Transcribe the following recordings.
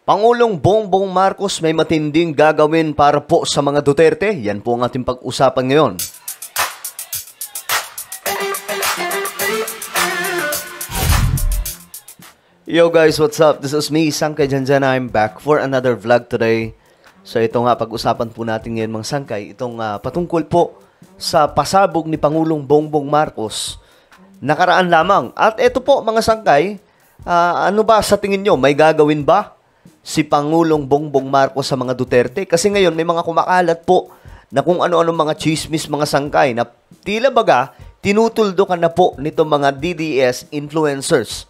Pangulong Bongbong Marcos may matinding gagawin para po sa mga Duterte. Yan po ang ating pag-usapan ngayon. Yo guys, what's up? This is me, Sangkay Janjana. I'm back for another vlog today. So ito nga, pag-usapan po natin ngayon mga Sangkay. Itong patungkol po sa pasabog ni Pangulong Bongbong Marcos nakaraan lamang. At ito po mga Sangkay, ano ba sa tingin nyo? May gagawin ba si Pangulong Bongbong Marcos sa mga Duterte? Kasi ngayon may mga kumakalat po na kung ano-ano mga chismis mga Sangkay na tila baga tinutuldukan na po nito mga DDS influencers.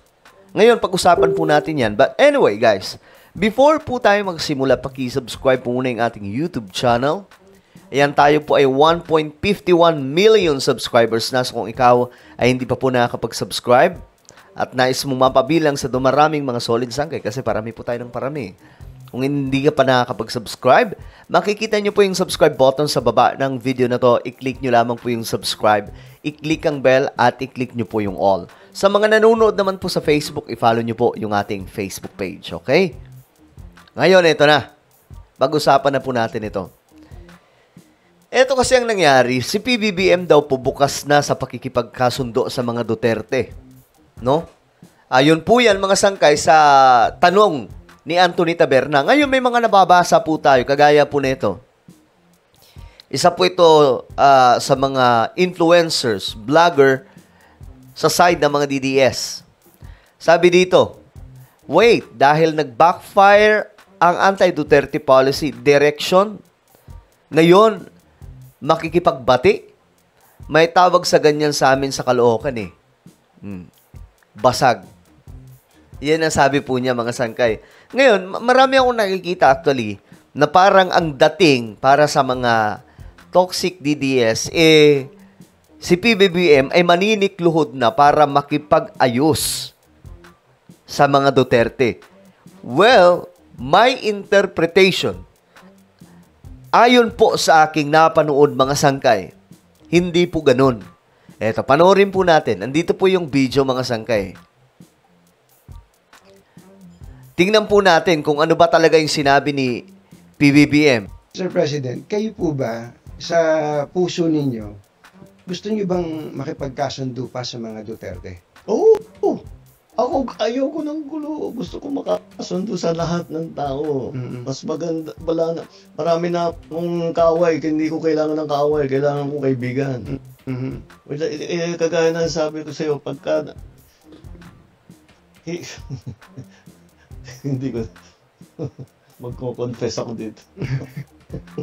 Ngayon pag-usapan po natin yan. But anyway guys, before po tayo magsimula, paki-subscribe po muna yung ating YouTube channel. Ayan, tayo po ay 1.51 million subscribers na. So kung ikaw ay hindi pa po nakakapag-subscribe at nais mong mapabilang sa dumaraming mga solid Sangkay, kasi parami po tayo ng parami. Kung hindi ka pa nakakapag-subscribe, makikita nyo po yung subscribe button sa baba ng video na to. I-click nyo lamang po yung subscribe, i-click ang bell at i-click nyo po yung all. Sa mga nanonood naman po sa Facebook, i-follow nyo po yung ating Facebook page, okay? Ngayon, ito na. Pag-usapan na po natin ito. Ito kasi ang nangyari, si PBBM daw po bukas na sa pakikipagkasundo sa mga Duterte. No? Ayun po yan mga Sangkay sa tanong ni Anthony Taberna. Ngayon may mga nababasa po tayo, kagaya po nito. Isa po ito sa mga influencers, vlogger, sa side ng mga DDS. Sabi dito, wait, dahil nag-backfire ang anti-Duterte policy direction, ngayon, makikipagbati? May tawag sa ganyan sa amin sa Caloocan eh. Basag. Yan ang sabi po niya mga Sangkay. Ngayon, marami akong nakikita actually na parang ang dating para sa mga toxic DDS si PBBM ay maninikluhod na para makipag-ayos sa mga Duterte. Well, my interpretation, ayon po sa aking napanood mga Sangkay, hindi po ganun. Eto, panoorin po natin. Andito po yung video mga Sangkay. Tingnan po natin kung ano ba talaga yung sinabi ni PBBM. Mr. President, kayo po ba sa puso ninyo, gusto niyo bang makipagkasundo pa sa mga Duterte? Oo. Ako, ayoko ng gulo. Gusto ko makasundo sa lahat ng tao. Mas maganda, marami na akong kaaway. Hindi ko kailangan ng kaaway. Kailangan ko kaibigan. Kagaya na sabi ko sa'yo, pagka... hindi ko... magko-confess ako dito.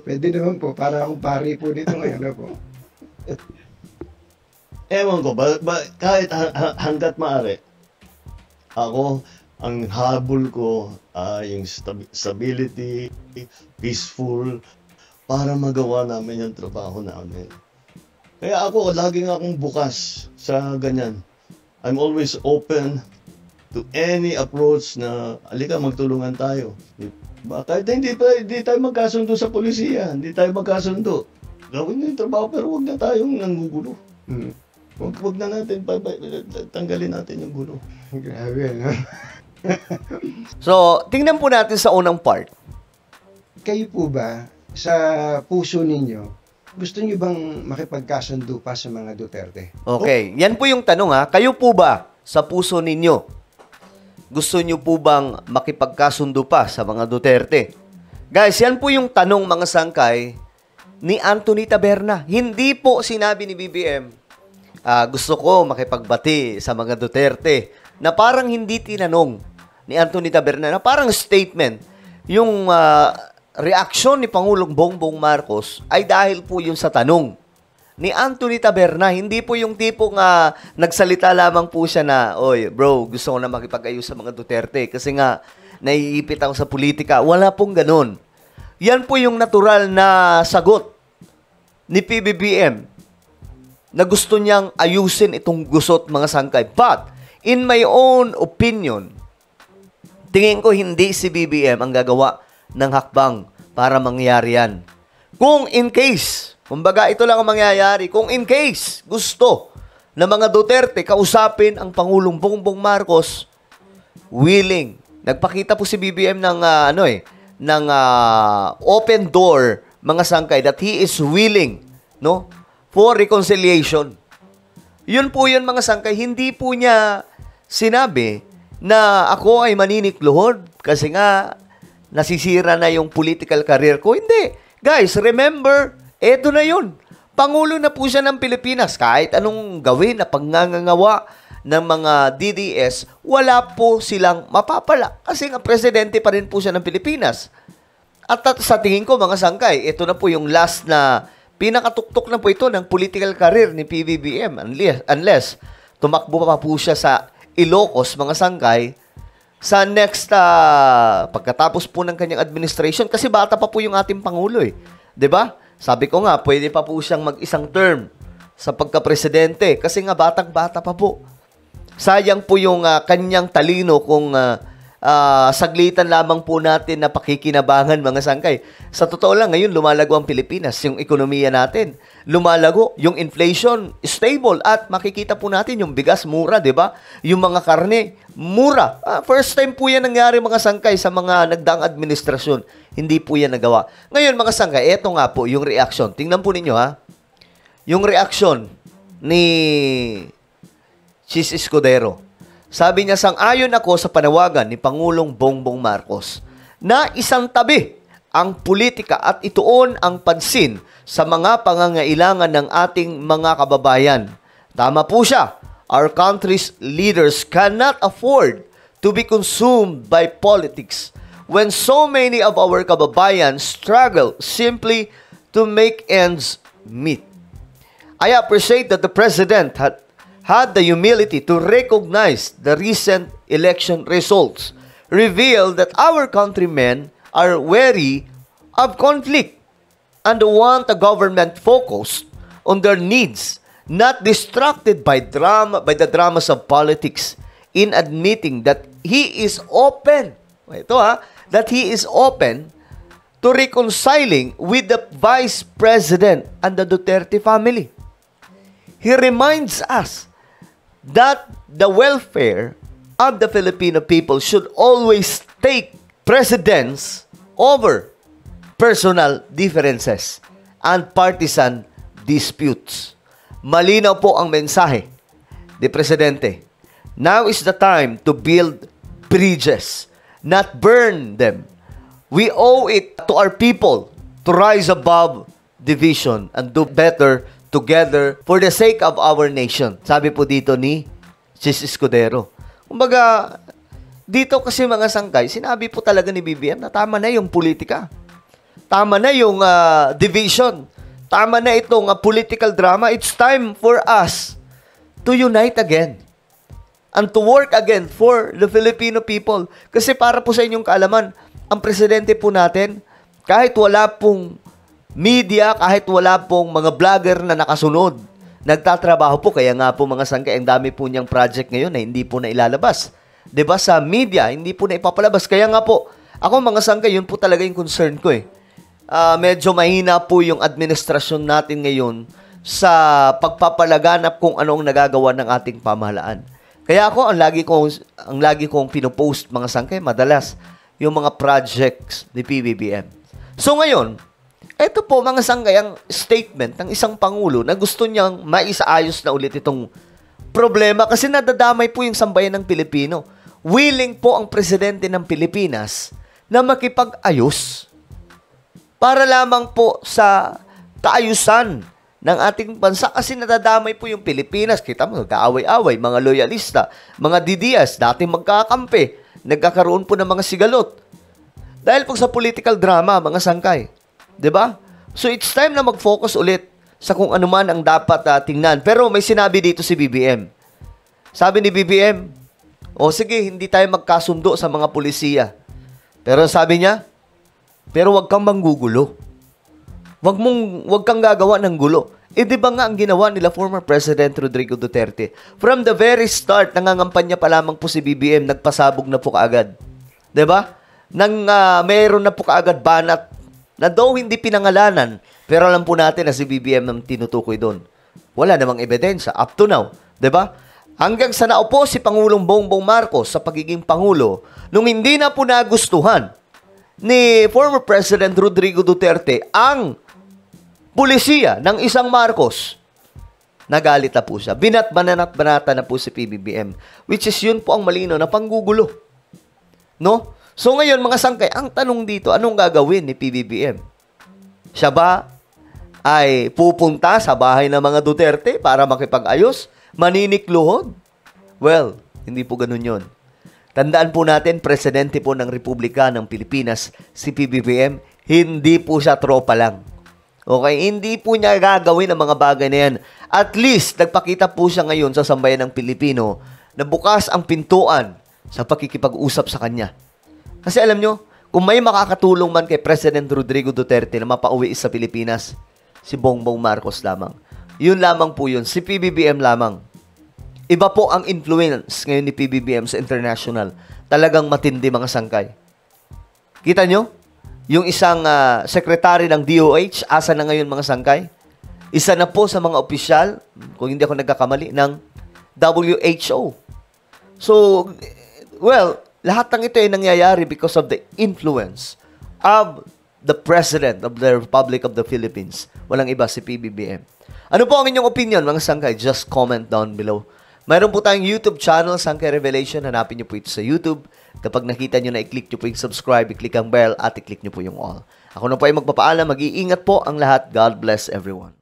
Pwede naman po, para akong pari po dito ngayon po. Ewan ko, kahit hanggat maaari, ako, ang habol ko yung stability, peaceful, para magawa namin yung trabaho namin. Kaya ako, laging akong bukas sa ganyan. I'm always open to any approach na, alika, magtulungan tayo. Kahit hindi tayo magkasundo sa polisiya, hindi tayo magkasundo. Gawin yung trabaho, pero huwag na tayong nangugulo. Huwag na natin, tanggalin natin yung gulo. Grabe, no? So, tingnan po natin sa unang part. Kayo po ba, sa puso ninyo, gusto niyo bang makipagkasundo pa sa mga Duterte? Okay, yan po yung tanong ha. Kayo po ba, sa puso ninyo, gusto niyo po bang makipagkasundo pa sa mga Duterte? Guys, yan po yung tanong mga Sangkay ni Anthony Taberna. Hindi po sinabi ni BBM, gusto ko makipagbati sa mga Duterte, na parang hindi tinanong ni Anthony Taberna, na parang statement. Yung reaksyon ni Pangulong Bongbong Marcos ay dahil po yun sa tanong ni Anthony Taberna. Hindi po yung tipong nagsalita lamang po siya na, oy bro, gusto ko na makipag-ayos sa mga Duterte kasi nga naiipit ako sa politika. Wala pong ganun. Yan po yung natural na sagot ni PBBM na gusto niyang ayusin itong gusot mga Sangkay. But, in my own opinion, tingin ko hindi si BBM ang gagawa ng hakbang para mangyari yan. Kung in case, kumbaga ito lang ang mangyayari, kung in case gusto na mga Duterte kausapin ang Pangulong Bongbong Marcos, willing Nagpakita po si BBM ng open door, mga sangkay, that he is willing, no, for reconciliation. Yun po yun, mga sangkay. Hindi po niya sinabi na ako ay maninikluhod kasi nga nasisira na yung political career ko. Hindi. Guys, remember, eto na yun. Pangulo na po siya ng Pilipinas. Kahit anong gawin na pangangangawa ng mga DDS, wala po silang mapapala. Kasi nga, presidente pa rin po siya ng Pilipinas. At sa tingin ko, mga sangkay, ito na po yung last na pinakatuktok na po ito ng political career ni PBBM. Unless tumakbo pa po siya sa Ilocos, mga sangkay, sa next, pagkatapos po ng kanyang administration, kasi bata pa po yung ating Pangulo eh. 'Di ba? Sabi ko nga, pwede pa po siyang mag-isang term sa pagka-presidente kasi nga batang-bata pa po. Sayang po yung kanyang talino kung saglitan lamang po natin na pakikinabangan, mga sangkay. Sa totoo lang, ngayon lumalago ang Pilipinas, yung ekonomiya natin. Lumalago, yung inflation stable at makikita po natin yung bigas mura, 'di ba? Yung mga karne mura. First time po yan nangyari, mga sangkay, sa mga nagdaang administrasyon. Hindi po yan nagawa. Ngayon, mga sangkay, eto nga po yung reaction. Tingnan po ninyo, ha. Yung reaction ni Chis Escudero. Sabi niya, sang-ayon ako sa panawagan ni Pangulong Bongbong Marcos na isang tabi ang politika at ituon ang pansin sa mga pangangailangan ng ating mga kababayan. Tama po siya. Our country's leaders cannot afford to be consumed by politics when so many of our kababayan struggle simply to make ends meet. I appreciate that the President had the humility to recognize the recent election results, reveal that our countrymen are wary of conflict and want a government focused on their needs, not distracted by the dramas of politics, in admitting that he is open, that he is open to reconciling with the Vice President and the Duterte family. He reminds us that the welfare of the Filipino people should always take precedence over personal differences and partisan disputes. Malinaw po ang mensahe ni Presidente. Now is the time to build bridges, not burn them. We owe it to our people to rise above division and do better together for the sake of our nation. Sabi po dito ni Chis Escudero. Kumbaga, dito kasi, mga sangkay, sinabi po talaga ni BBM na tama na yung politika. Tama na yung division. Tama na itong political drama. It's time for us to unite again and to work again for the Filipino people. Kasi para po sa inyong kaalaman, ang presidente po natin, kahit wala pong media, kahit wala pong mga vlogger na nakasunod, nagtatrabaho po. Kaya nga po, mga sangkay, ang dami po niyang project ngayon na hindi po na ilalabas. 'Di ba? Sa media, hindi po na ipapalabas. Kaya nga po, ako, mga sangkay, yun po talaga yung concern ko eh. Medyo mahina po yung administrasyon natin ngayon sa pagpapalaganap kung anong nagagawa ng ating pamahalaan. Kaya ako, ang lagi kong pinopost, mga sangkay, madalas, yung mga projects ni PBBM. So ngayon, eto po, mga sangkay, ang statement ng isang pangulo na gusto niyang maisaayos na ulit itong problema kasi nadadamay po yung sambayan ng Pilipino. Willing po ang presidente ng Pilipinas na makipag-ayos para lamang po sa kaayusan ng ating bansa kasi nadadamay po yung Pilipinas. Kita mo, nag-aaway-away, mga loyalista, mga DDS, dating magkakampi, nagkakaroon po ng mga sigalot. Dahil po sa political drama, mga sangkay. 'Di ba? So it's time na mag-focus ulit sa kung ano man ang dapat tingnan. Pero may sinabi dito si BBM. Sabi ni BBM, sige, hindi tayo magkasundo sa mga pulisiya. Pero sabi niya, pero wag kang manggugulo. Wag kang gagawa ng gulo. Di ba nga ang ginawa nila former President Rodrigo Duterte? From the very start, nangangampanya pa lamang po si BBM, nagpasabog na po kaagad. 'Di ba? Mayroon na po kaagad banat na daw hindi pinangalanan, pero alam po natin na si BBM ang tinutukoy doon. Wala namang ebidensya up to now, 'di ba? hanggang sa naupo si Pangulong Bongbong Marcos sa pagiging Pangulo, nung hindi na po nagustuhan ni former President Rodrigo Duterte ang pulisiya ng isang Marcos, nagalit na po siya. Banata na po si PBBM, which is yun po ang malinaw na panggugulo. No? So ngayon mga sangkay, ang tanong dito, anong gagawin ni PBBM? Siya ba ay pupunta sa bahay ng mga Duterte para makipag-ayos? Maninikluhod? Well, hindi po ganun yun. Tandaan po natin, presidente po ng Republika ng Pilipinas, si PBBM, hindi po siya tropa lang. Okay? Hindi po niya gagawin ang mga bagay na yan. At least, nagpakita po siya ngayon sa sambayan ng Pilipino na bukas ang pintuan sa pakikipag-usap sa kanya. Kasi alam nyo, kung may makakatulong man kay President Rodrigo Duterte na mapauwi sa Pilipinas, si Bongbong Marcos lamang. Yun lamang po yun. Si PBBM lamang. Iba po ang influence ngayon ni PBBM sa international. Talagang matindi mga sangkay. Kita nyo? Yung isang secretary ng DOH, asa na ngayon mga sangkay? Isa na po sa mga opisyal, kung hindi ako nagkakamali, ng WHO. So, well, lahat ng ito ay nangyayari because of the influence of the President of the Republic of the Philippines. Walang iba, si PBBM. Ano po ang inyong opinion, mga sangkay? Just comment down below. Mayroon po tayong YouTube channel, Sangkay Revelation. Hanapin niyo po ito sa YouTube. Kapag nakita niyo na, i-click niyo po yung subscribe, i-click ang bell, at i-click niyo po yung all. Ako na po ay magpapaalam. Mag-iingat po ang lahat. God bless everyone.